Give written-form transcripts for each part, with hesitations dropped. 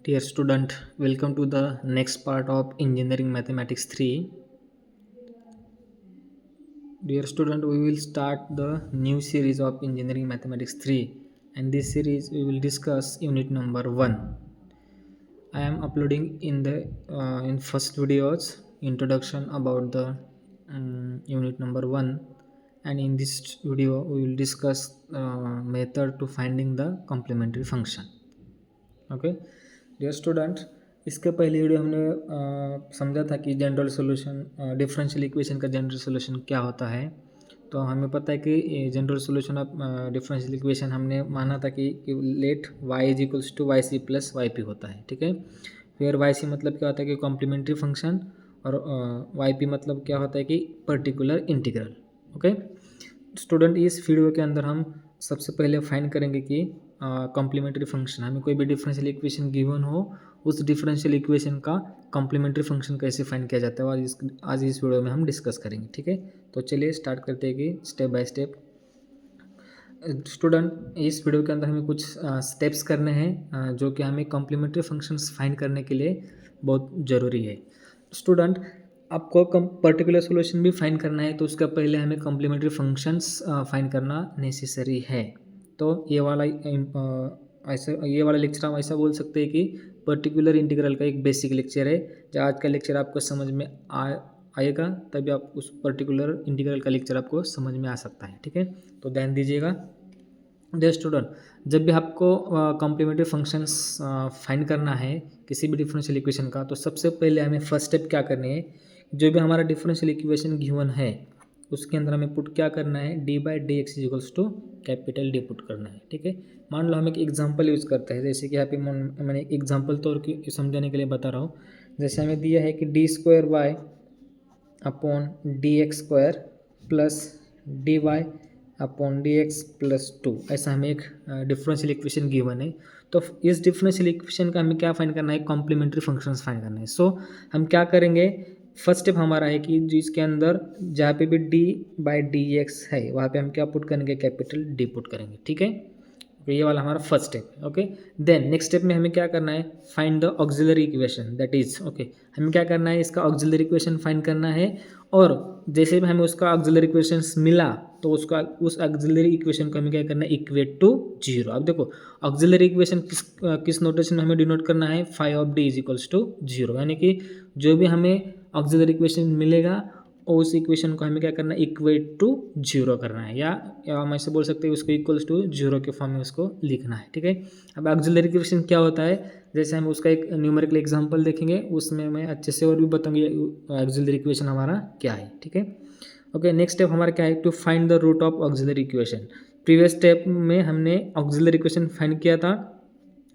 Dear student, welcome to the next part of Engineering Mathematics 3. Dear student, we will start the new series of Engineering Mathematics 3, and this series we will discuss unit number 1. I am uploading in first videos introduction about the unit number 1, and in this video we will discuss method to finding the complementary function. Okay dear student, इसके पहले video हमने समझा था कि general solution differential equation का general solution क्या होता है। तो हमें पता है कि general solution of differential equation हमने माना था कि let y is equals to y c plus y p होता है। ठीक है, फिर वाई सी मतलब क्या होता है कि कॉम्प्लीमेंट्री फंक्शन, और वाई पी मतलब क्या होता है कि पर्टिकुलर इंटीग्रल। ओके स्टूडेंट, इस वीडियो के अंदर हम सबसे पहले फाइंड करेंगे कि कॉम्प्लीमेंट्री फंक्शन, हमें कोई भी डिफरेंशियल इक्वेशन गिवन हो, उस डिफरेंशियल इक्वेशन का कॉम्प्लीमेंट्री फंक्शन कैसे फाइंड किया जाता है आज इस वीडियो में हम डिस्कस करेंगे। ठीक है, तो चलिए स्टार्ट करते हैं कि स्टेप बाय स्टेप। स्टूडेंट, इस वीडियो के अंदर हमें कुछ स्टेप्स करने हैं जो कि हमें कॉम्प्लीमेंट्री फंक्शंस फाइंड करने के लिए बहुत ज़रूरी है। स्टूडेंट, आपको पर्टिकुलर सॉल्यूशन भी फाइंड करना है, तो उसका पहले हमें कॉम्प्लीमेंट्री फंक्शंस फाइंड करना नेसेसरी है। तो ये वाला लेक्चर हम ऐसा बोल सकते हैं कि पर्टिकुलर इंटीग्रल का एक बेसिक लेक्चर है। जब आज का लेक्चर आपको समझ में आएगा तभी आप उस पर्टिकुलर इंटीग्रल का लेक्चर आपको समझ में आ सकता है। ठीक है, तो ध्यान दीजिएगा। डियर स्टूडेंट, जब भी आपको कॉम्प्लीमेंट्री फंक्शंस फाइंड करना है किसी भी डिफरेंशियल इक्वेशन का, तो सबसे पहले हमें फर्स्ट स्टेप क्या करनी है, जो भी हमारा डिफरेंशियल इक्वेशन गिवन है उसके अंदर हमें पुट क्या करना है, d by d x is equals to capital d put करना है। ठीक है, मान लो हम एक एग्जांपल यूज़ करते हैं, जैसे कि यहाँ पे मैंने एक एग्जांपल तौर की समझाने के लिए बता रहा हूँ। जैसे हमें दिया है कि d square y upon d x square plus d y upon d x plus 2, ऐसा हमें एक डिफरेंशियल इक्वेशन गिवन है। तो इस डिफरेंशियल इक्वेशन का हमें क्या फाइंड करना है, कॉम्प्लीमेंट्री फंक्शंस फाइंड करना है। सो हम क्या करेंगे, फर्स्ट स्टेप हमारा है कि जिसके अंदर जहाँ पे भी डी बाई डी एक्स है वहाँ पे हम क्या पुट करेंगे, कैपिटल डी पुट करेंगे। ठीक है, तो ये वाला हमारा फर्स्ट स्टेप है। ओके, देन नेक्स्ट स्टेप में हमें क्या करना है, find the auxiliary equation, that is okay, हमें क्या करना है, इसका ऑक्सिलरी इक्वेशन फाइंड करना है। और जैसे भी हमें उसका ऑक्सिलरी इक्वेशंस मिला तो उस ऑक्सिलरी इक्वेशन को हमें क्या करना है, इक्वेट टू जीरो। अब देखो ऑक्सिलरी इक्वेशन किस नोटेशन में हमें डिनोट करना है, phi of d is equals to zero, यानी कि जो भी हमें ऑक्सिलरी इक्वेशन मिलेगा और उस इक्वेशन को हमें क्या करना है, इक्वेट टू जीरो करना है, या हम ऐसे बोल सकते हैं उसको इक्वल्स टू जीरो के फॉर्म में उसको लिखना है। ठीक है, अब ऑक्सिलरी इक्वेशन क्या होता है, जैसे हम उसका एक न्यूमेरिकल एग्जांपल देखेंगे, उसमें मैं अच्छे से और भी बताऊंगी ऑक्सिलरी इक्वेशन हमारा क्या है। ठीक है, ओके, नेक्स्ट स्टेप हमारा क्या है, to find the root of auxiliary equation. Previous step में हमने ऑक्सिलरी इक्वेशन फाइंड किया था।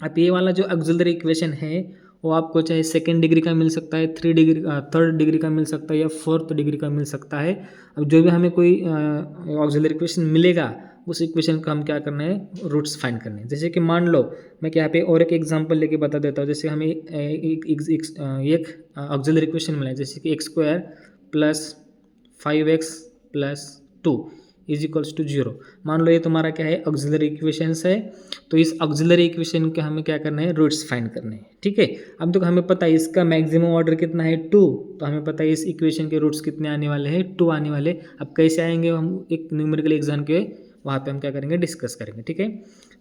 अब ये वाला जो ऑक्सिलरी इक्वेशन है वो आपको चाहे सेकेंड डिग्री का मिल सकता है, थर्ड डिग्री का मिल सकता है, या फोर्थ डिग्री का मिल सकता है। अब जो भी हमें कोई ऑक्सिलरी इक्वेशन मिलेगा उस इक्वेशन का हम क्या करना है, रूट्स फाइंड करने हैं। जैसे कि मान लो मैं यहाँ पे और एक एग्जांपल लेके बता देता हूँ। जैसे हमें एक ऑक्सिलरी इक्वेशन मिला है, जैसे कि x square plus 5x plus 2 is equals to zero. मान लो ये तुम्हारा क्या है, ऑक्सिलरी इक्वेशंस है। तो इस ऑक्सिलरी इक्वेशन के हमें क्या करना है, रूट्स फाइंड करने हैं। ठीक है, अब देखो हमें पता है इसका मैक्सिमम ऑर्डर कितना है, 2, तो हमें पता है इस इक्वेशन के रूट्स कितने आने वाले हैं, 2 आने वाले। अब कैसे आएंगे, हम एक न्यूमेरिकल एग्जाम के वहाँ पे हम क्या करेंगे, डिस्कस करेंगे। ठीक है,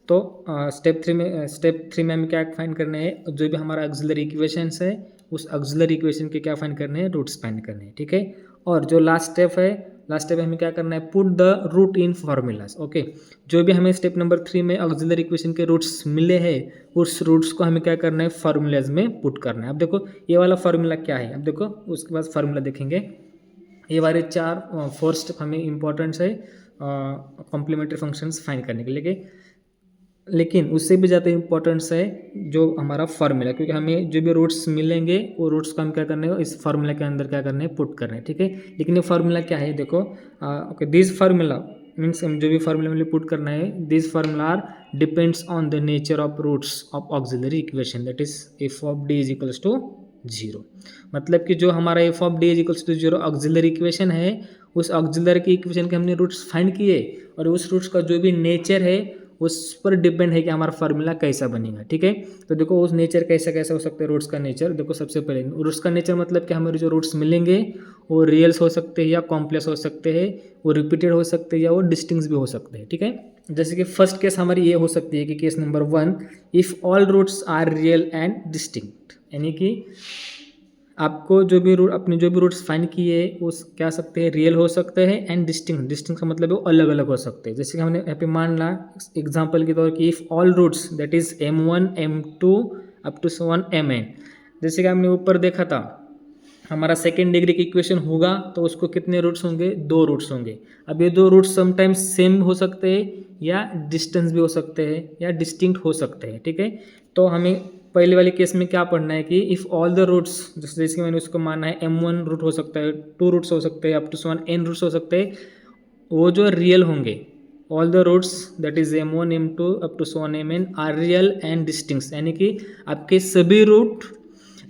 तो स्टेप थ्री में हमें क्या फाइंड करना है, जो भी हमारा ऑक्सिलरी इक्वेशंस है उस ऑक्सिलरी इक्वेशन के क्या फाइंड करने हैं, रूट्स फाइंड करने हैं। ठीक है, और जो लास्ट स्टेप है, लास्ट स्टेप हमें क्या करना है, put the root in formulas. Okay, जो भी हमें स्टेप नंबर 3 में ऑक्सिलरी इक्वेशन के रूट्स मिले हैं उस रूट्स को हमें क्या करना है, फार्मूलाज में पुट करना है। अब देखो ये वाला फार्मूला क्या है, अब देखो उसके बाद फार्मूला देखेंगे। ये वाले 4 स्टेप हमें इंपॉर्टेंट्स है कॉम्प्लीमेंट्री फंक्शंस फाइंड करने के लिए। लेकिन उससे भी ज़्यादा इंपॉर्टेंस है जो हमारा फार्मूला, क्योंकि हमें जो भी रूट्स मिलेंगे वो रूट्स को हम क्या करने हैं, इस फार्मूला के अंदर क्या करने हैं, पुट करने हैं। ठीक है, लेकिन ये फार्मूला क्या है, देखो ओके, दिस फार्मूला मीन्स जो भी फार्मूला में पुट करना है, this formula are depends on the nature of roots of auxiliary equation, that is f of d is equals to zero. मतलब कि जो हमारा f of d is equals to zero auxiliary equation है, उस auxiliary की equation के हमने roots find किए और उस रूट्स का जो भी नेचर है उस पर डिपेंड है कि हमारा फार्मूला कैसा बनेगा, ठीक है। तो देखो उस नेचर कैसा कैसा हो सकता है रूट्स का नेचर। देखो सबसे पहले रूट्स का नेचर मतलब कि हमारे जो रूट्स मिलेंगे वो रियल्स हो सकते हैं या कॉम्प्लेक्स हो सकते हैं, वो रिपीटेड हो सकते हैं या वो डिस्टिंक्ट भी हो सकते हैं, ठीक है। जैसे कि फर्स्ट केस हमारी ये हो सकती है कि case number 1, if all roots are real and distinct, यानी कि आपको जो भी रूट अपने जो भी रूट्स फाइंड किए उस क्या सकते हैं, रियल हो सकते हैं एंड डिस्टिंक्ट। डिस्टिंक्ट का मतलब है वो अलग अलग हो सकते हैं। जैसे कि हमने यहाँ पे मान ला एग्जांपल के तौर कि if all roots that is m1 m2 up to so on mn, जैसे कि हमने ऊपर देखा था हमारा सेकेंड डिग्री की इक्वेशन होगा तो उसको कितने रूट्स होंगे, 2 रूट्स होंगे। अब ये 2 रूट्स समटाइम्स सेम हो सकते हैं या डिस्टेंस भी हो सकते हैं या डिस्टिंक्ट हो सकते हैं, ठीक है। तो हमें पहले वाले केस में क्या पढ़ना है कि इफ़ ऑल द रूट्स, जैसे कि मैंने उसको माना है m1 रूट हो सकता है, 2 रूट्स हो सकते हैं, up to one n roots हो सकते हैं, वो जो रियल होंगे, all the roots that is m1 m2 up to one mn are real and distinct, यानी कि आपके सभी रूट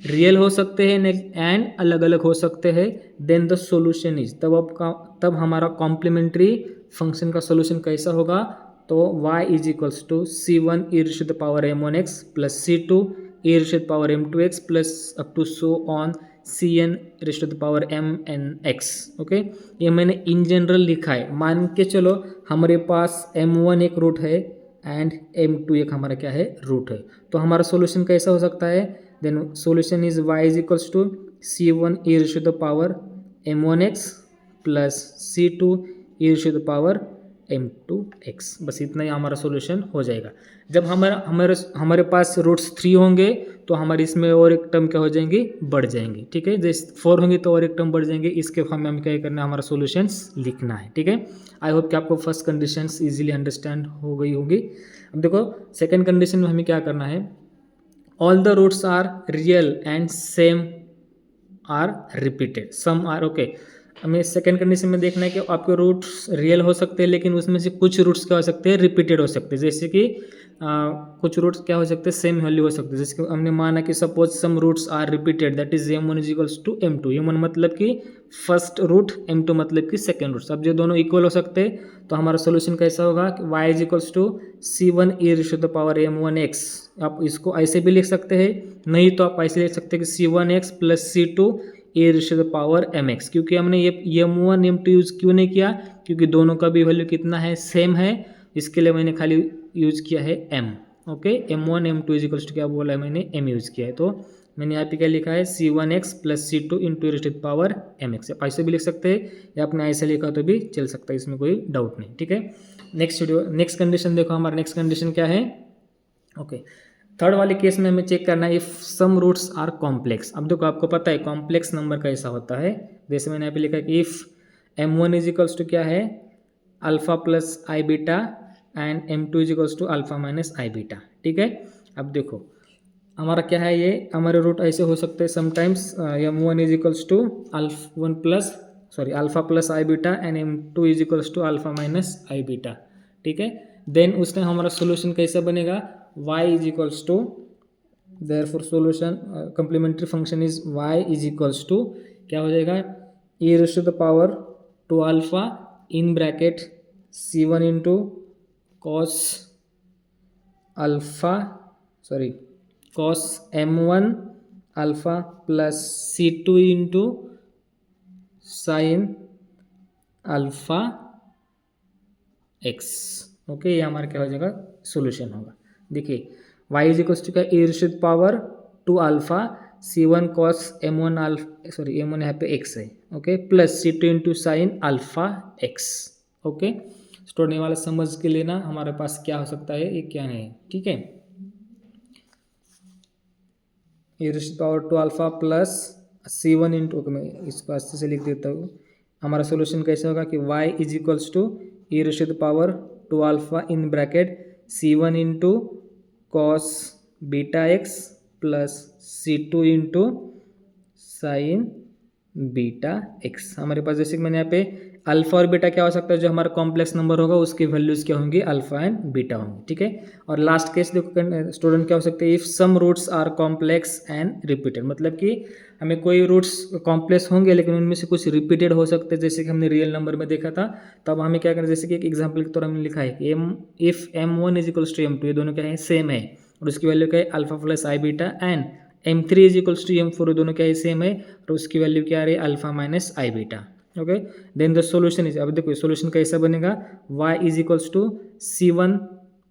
रियल हो सकते हैं एंड अलग अलग हो सकते हैं। देन द सॉल्यूशन इज, तब हमारा कॉम्प्लीमेंट्री फंक्शन का सॉल्यूशन कैसा होगा, तो y is equals to c1 e raise to the power m1x plus c2 e raise to the power m2x plus up to so on cn raise to the power mnx। Okay, ये मैंने in general लिखा है। मान के चलो हमारे पास m1 एक root है एंड m2 एक हमारा क्या है, रूट है, तो हमारा सॉल्यूशन कैसा हो सकता है, then solution is y is equals to c1 e raised to the power m1x plus c2 e raised to the power m2x। बस इतना ही हमारा सॉल्यूशन हो जाएगा। जब हमारे पास रूट्स 3 होंगे तो हमारे इसमें और एक टर्म क्या हो जाएंगे, बढ़ जाएंगे, ठीक है। जैसे 4 होंगे तो और एक टर्म बढ़ जाएंगे, इसके फॉर्म में हमें क्या करना है, हमारा सॉल्यूशंस लिखना है, ठीक है। आई होप कि आपको फर्स्ट कंडीशंस इजीली अंडरस्टैंड हो गई होगी। अब देखो सेकंड कंडीशन में हमें क्या करना है, all the roots are real and same are repeated, some are okay। हमें सेकेंड कंडीशन में देखना है कि आपके रूट्स रियल हो सकते हैं लेकिन उसमें से कुछ रूट्स क्या हो सकते हैं, रिपीटेड हो सकते हैं। जैसे कि कुछ रूट्स क्या हो सकते हैं, सेम वैल्यू हो सकते हैं। जैसे कि हमने माना कि suppose some roots are repeated that is m1 is equals to m2, m1 मतलब कि फर्स्ट रूट, m2 मतलब कि सेकेंड रूट। अब जो दोनों इक्वल हो सकते हैं तो हमारा सोल्यूशन कैसा होगा, y is equals to c1 e raise to the power m1x। आप इसको ऐसे भी लिख सकते हैं, नहीं तो आप ऐसे लिख सकते हैं कि c1x plus c2 e raise to the power mx। क्योंकि हमने ये m1 m2 यूज़ क्यों नहीं किया, क्योंकि दोनों का भी वैल्यू कितना है, सेम है, इसके लिए मैंने खाली यूज़ किया है m। Okay, m1 m2 is equals to क्या बोला है मैंने, m यूज़ किया है। तो मैंने यहाँ पे क्या लिखा है, c1x plus c2 into raise to the power mx। आप ऐसे भी लिख सकते हैं या आपने ऐसे लिखा तो भी चल सकता है, इसमें कोई डाउट नहीं, ठीक है। नेक्स्ट कंडीशन देखो, हमारा नेक्स्ट कंडीशन क्या है। ओके, थर्ड वाले केस में हमें चेक करना है if some roots are complex. अब देखो आपको पता है कॉम्प्लेक्स नंबर कैसा होता है, जैसे मैंने यहाँ पे लिखा कि if m1 is equals to क्या है, alpha plus i beta and m2 is equals to alpha minus i beta, ठीक है। अब देखो हमारा क्या है, ये हमारे रूट ऐसे हो सकते हैं sometimes m1 is equals to alpha plus i beta and m2 is equals to alpha minus i beta, ठीक है। देन उसने हमारा सोल्यूशन कैसा बनेगा, y is equals to, therefore solution complementary function is y is equals to क्या हो जाएगा, e raised to the power 2 alpha in bracket c1 into cos m1 alpha plus c2 into sin alpha x। Okay, ये हमारा क्या हो जाएगा, solution होगा। देखिए y इज इक्वल्स टू क्या, e raise to the power 2 alpha c1 cos m1 m1 यहाँ पे x है, okay, plus c2 into sine alpha x। Okay, स्टोरने वाला समझ के लेना हमारे पास क्या हो सकता है, ये क्या नहीं, ठीक है। e raise to power 2 alpha plus c1 into, मैं इसको अच्छे से लिख देता हूँ। हमारा सोल्यूशन कैसे होगा कि y is equals to e raise to the power 2 alpha in bracket c1 into cos beta x plus c2 into sine beta x. हमारे पास जैसे कि मैंने यहाँ पे अल्फा और बीटा क्या हो सकता है, जो हमारा कॉम्प्लेक्स नंबर होगा उसकी वैल्यूज़ क्या होंगी, अल्फा एंड बीटा होंगी, ठीक है। और लास्ट केस देखो स्टूडेंट क्या हो सकते हैं, if some roots are complex and repeated, मतलब कि हमें कोई रूट्स कॉम्प्लेक्स होंगे लेकिन उनमें से कुछ रिपीटेड हो सकते हैं, जैसे कि हमने रियल नंबर में देखा था। तब हमें क्या करना, जैसे कि एक एग्जाम्पल के तौर हमने लिखा है कि if M1 is equals to M2, ये दोनों क्या है, सेम है, और उसकी वैल्यू क्या है, alpha plus i beta, and M3 is equals to M4, दोनों क्या है, सेम है, और उसकी वैल्यू क्या आ रही है, alpha minus i beta. Okay, then the solution is, अब देखो सॉल्यूशन कैसा बनेगा, y is equals to C1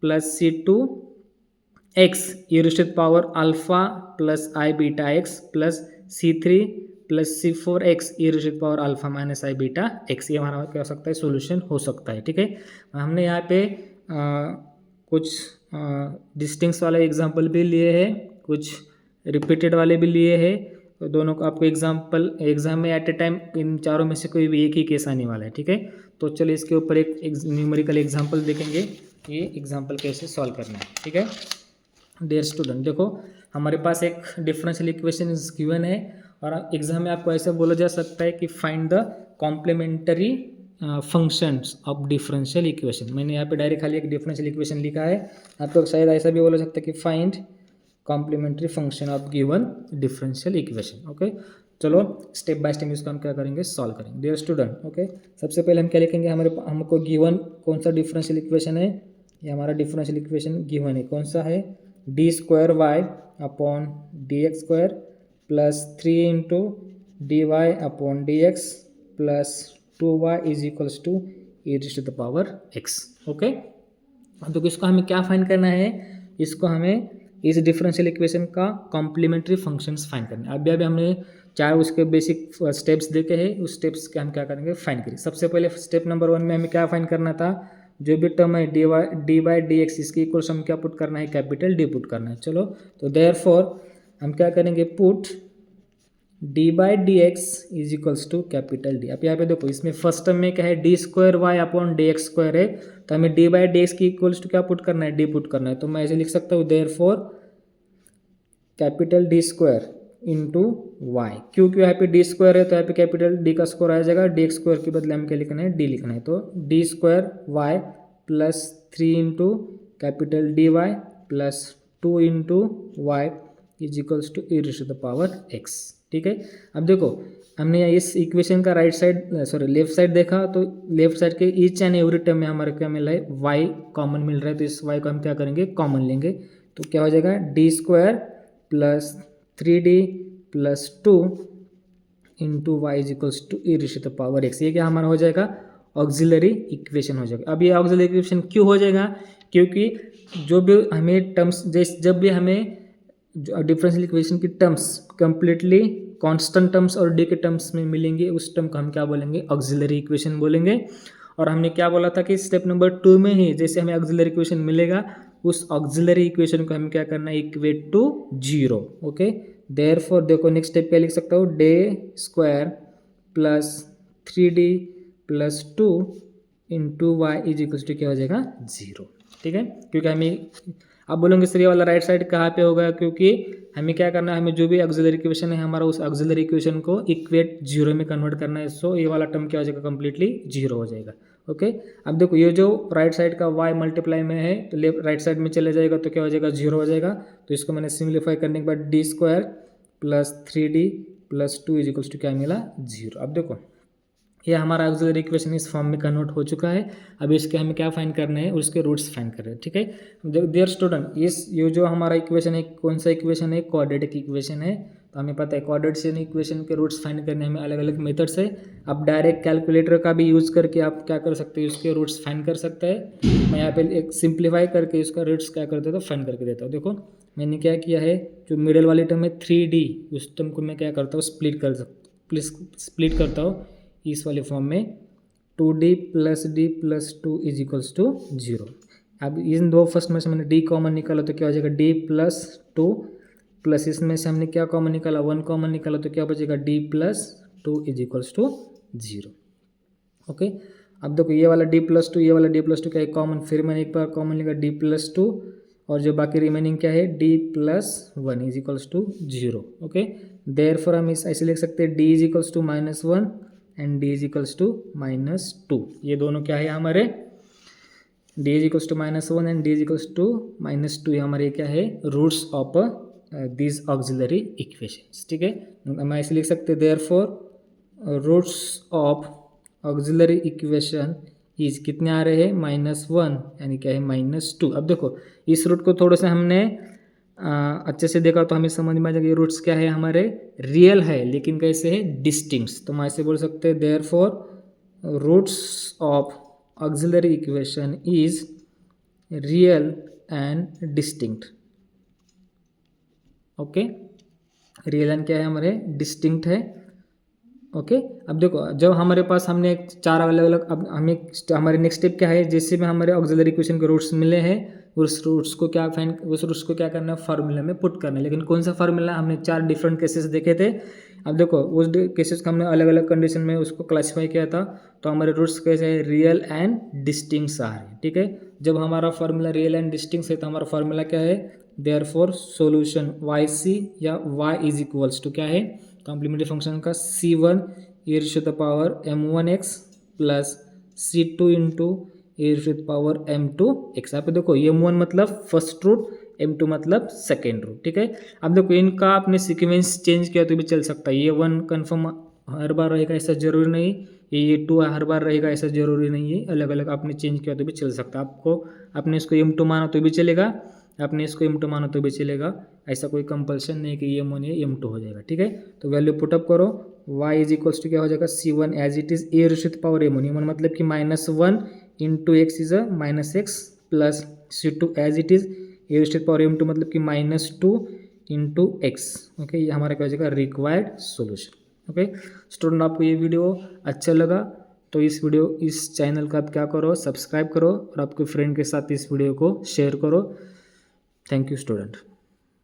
plus C2 x e raised to power alpha plus i beta x plus C3 plus C4 x e raised to power alpha minus i beta x, ये हमारा क्या हो सकता है, सॉल्यूशन हो सकता है, ठीक है। हमने यहाँ पे कुछ डिस्टिंक्स वाले एग्जाम्पल भी लिए हैं, कुछ रिपीटेड वाले भी लिए हैं, तो दोनों को आपको एग्जाम में एट ए टाइम इन चारों में से कोई भी एक ही केस आने वाला है, ठीक है। तो चलिए इसके ऊपर एक न्यूमेरिकल एग्जाम्पल देखेंगे, ये एग्जाम्पल कैसे सॉल्व करना है, ठीक है। डियर स्टूडेंट, देखो हमारे पास एक डिफरेंशियल इक्वेशन इज गिवन है, और एग्जाम में आपको ऐसा बोला जा सकता है कि find the complementary functions of differential equation. मैंने यहाँ पे डायरेक्ट खाली एक डिफरेंशियल इक्वेशन लिखा है, आपको शायद ऐसा भी बोला सकता है कि find complementary function of given differential equation. Okay, चलो स्टेप बाय स्टेप इसको हम क्या करेंगे, सॉल्व करेंगे। डियर स्टूडेंट, ओके, सबसे पहले हम क्या लिखेंगे, हमको गिवन कौन सा डिफरेंशियल इक्वेशन है, ये हमारा डिफरेंशियल इक्वेशन गिवन है, कौन सा है, d square y upon d x square plus 3 into d y upon d x plus 2y is equals to e to the power x। Okay, तो इसको हमें क्या फाइंड करना है, इसको हमें इस डिफरेंशियल इक्वेशन का कॉम्प्लीमेंट्री फंक्शंस फाइंड करना है। अभी हमने चार उसके बेसिक स्टेप्स देखे हैं, उस स्टेप्स के हम क्या करेंगे, फाइंड करेंगे। सबसे पहले स्टेप नंबर 1 में हमें क्या फाइंड करना था, जो भी टर्म है डी बाई डी एक्स, इसकी इक्वल्स हम क्या पुट करना है, कैपिटल डी पुट करना है। चलो, तो देयरफॉर हम क्या करेंगे, put d by d x is equals to capital d. अब यहाँ पे देखो, इसमें फर्स्ट टर्म में क्या है, d square y upon d x square है, तो हमें डी बाई डी एक्स की इक्वल्स टू क्या पुट करना है, डी पुट करना है। तो मैं ऐसे लिख सकता हूँ, therefore capital d square into y, क्योंकि यहाँ पे डी स्क्वायर है तो यहाँ पे कैपिटल डी का स्क्वायर आ जाएगा, डी एक्स स्क्वायर के बदले हम क्या लिखना है, डी लिखना है। तो d square y plus 3 into capital d y plus 2 into y is equals to e to the power x, ठीक है। अब देखो, हमने इस इक्वेशन का लेफ्ट साइड देखा, तो लेफ्ट साइड के ईच एंड एवरी टर्म में हमारे क्या मिल रहा है, वाई कॉमन मिल रहा है, तो इस वाई को हम क्या करेंगे, कॉमन लेंगे, तो क्या हो जाएगा, d square plus 3d plus 2 into y is equals to e to the power x, ये क्या हमारा हो जाएगा, ऑक्सिलरी इक्वेशन हो जाएगा। अब ये ऑक्सिलरी इक्वेशन क्यों हो जाएगा, क्योंकि जो भी हमें टर्म्स, जब भी हमें डिफरेंशियल इक्वेशन की टर्म्स कंप्लीटली कांस्टेंट टर्म्स और डी के टर्म्स में मिलेंगे, उस टर्म को हम क्या बोलेंगे, ऑक्सिलरी इक्वेशन बोलेंगे। और हमने क्या बोला था कि स्टेप नंबर 2 में ही जैसे हमें ऑक्सिलरी इक्वेशन मिलेगा, उस ऑक्सिलरी इक्वेशन को हमें क्या करना है, इक्वेट टू 0। ओके, देयरफॉर देखो नेक्स्ट स्टेप क्या लिख सकता हूँ, d square plus 3d plus 2 into y is equals to क्या हो जाएगा, 0, ठीक है। क्योंकि हमें आप बोलोगे सर ये वाला राइट साइड कहाँ पे होगा, क्योंकि हमें क्या करना है, हमें जो भी ऑक्सिलरी इक्वेशन है हमारा, उस ऑक्सिलरी इक्वेशन को इक्वेट 0 में कन्वर्ट करना है। सो ये वाला टर्म क्या हो जाएगा, कंप्लीटली 0 हो जाएगा। ओके, अब देखो ये जो राइट साइड का y मल्टीप्लाई में है, तो लेफ्ट राइट साइड में चले जाएगा, तो क्या हो जाएगा, 0 हो जाएगा। तो इसको मैंने सिम्प्लीफाई करने के बाद d square plus 3d plus 2 is equals to क्या मिला, 0। अब देखो ये हमारा ऑक्सिलरी इक्वेशन इस फॉर्म में कन्वर्ट हो चुका है। अब इसके हमें क्या फाइंड करना है, उसके रूट्स फाइंड कर रहे हैं, ठीक है। डियर स्टूडेंट, ये जो हमारा इक्वेशन है, कौन सा इक्वेशन है, क्वाड्रेटिक इक्वेशन है। तो हमें पता है क्वाड्रेटिक इक्वेशन के रूट्स फाइंड करने हमें अलग अलग मेथड्स है। आप डायरेक्ट कैलकुलेटर का भी यूज़ करके आप क्या कर सकते हैं, उसके रूट्स फाइंड कर सकते हैं। मैं यहाँ पे एक सिंप्लीफाई करके इसका रूट्स क्या करते हैं, तो फाइंड करके देता हूँ। देखो मैंने क्या किया है, जो मिडल वाली टर्म है 3d, उस टर्म को मैं क्या करता हूँ, स्प्लिट करता हूँ इस वाले फॉर्म में, 2d plus d plus 2 is equals to 0। अब इन दो फर्स्ट में से मैंने d कॉमन निकाला, तो क्या हो जाएगा, d प्लस 2 प्लस इसमें से हमने क्या कॉमन निकाला, 1 कॉमन निकाला, तो क्या बचेगा, d plus 2 is equals to 0। Okay, अब देखो ये वाला d प्लस 2, ये वाला d प्लस 2 क्या है, कॉमन, फिर मैंने एक बार कॉमन लिखा d प्लस 2, और जो बाकी रिमेनिंग क्या है, d plus 1 is equals to 0। Okay, therefore हम ऐसे लिख सकते हैं d is equals to -1 and d is equals to -2। ये दोनों क्या है हमारे, d is equals to -1 and d is equals to -2, ये हमारे क्या है roots of this auxiliary equations. ठीक है, हम ऐसे लिख सकते हैं therefore roots of auxiliary equation is कितने आ रहे हैं -1 यानी क्या है -2। अब देखो इस रूट को थोड़ा सा हमने अच्छे से देखा तो हमें समझ में आ जाएगा ये रूट्स क्या है हमारे रियल है, लेकिन कैसे है डिस्टिंक्ट्स। तो हम ऐसे बोल सकते हैं therefore roots of auxiliary equation is real and distinct. Okay, real and क्या है हमारे डिस्टिंक्ट है। ओके, अब देखो जब हमारे पास हमने चार अलग अलग, अब हमें हमारे नेक्स्ट स्टेप क्या है, जैसे में हमारे ऑक्सिलरी इक्वेशन के रूट्स मिले हैं उस रूट्स को क्या करना है फार्मूला में पुट करना है। लेकिन कौन सा फार्मूला, हमने 4 डिफरेंट केसेस देखे थे। अब देखो उस केसेस का हमने अलग अलग कंडीशन में उसको क्लासीफाई किया था, तो हमारे रूट्स कैसे है रियल एंड डिस्टिंक्ट्स आ रहे हैं। ठीक है, जब हमारा फार्मूला रियल एंड डिस्टिंक्ट्स है तो हमारा फार्मूला क्या है, देयरफॉर सॉल्यूशन YC या Y इज इक्वल्स टू क्या है कॉम्प्लीमेंट्री फंक्शन का C1 e⁻ m1x plus C2 into e⁻m2x। आप देखो m1 मतलब फर्स्ट रूट, m2 मतलब सेकेंड रूट। ठीक है, अब देखो इनका आपने सीक्वेंस चेंज किया तो भी चल सकता है। ये 1 कन्फर्म हर बार रहेगा ऐसा जरूरी नहीं, ये 2 हर बार रहेगा ऐसा जरूरी नहीं है, अलग अलग आपने चेंज किया तो भी चल सकता है। आपको आपने इसको m2 माना तो भी चलेगा, आपने इसको m2 माना तो भी चलेगा, ऐसा कोई कंपल्सन नहीं कि m1 या m2 हो जाएगा। ठीक है, तो वैल्यू पुटअप करो, y इज इक्वल्स टू क्या हो जाएगा C1 as it is e⁻m1 मतलब कि -1 into x is -x plus C2 as it is e⁻m2 मतलब कि -2 इंटू एक्स। ओके, ये हमारा क्या हो जाएगा रिक्वायर्ड सोल्यूशन। ओके स्टूडेंट, आपको ये वीडियो अच्छा लगा तो इस चैनल का आप क्या करो सब्सक्राइब करो और आपके फ्रेंड के साथ इस वीडियो को शेयर करो। Thank you student.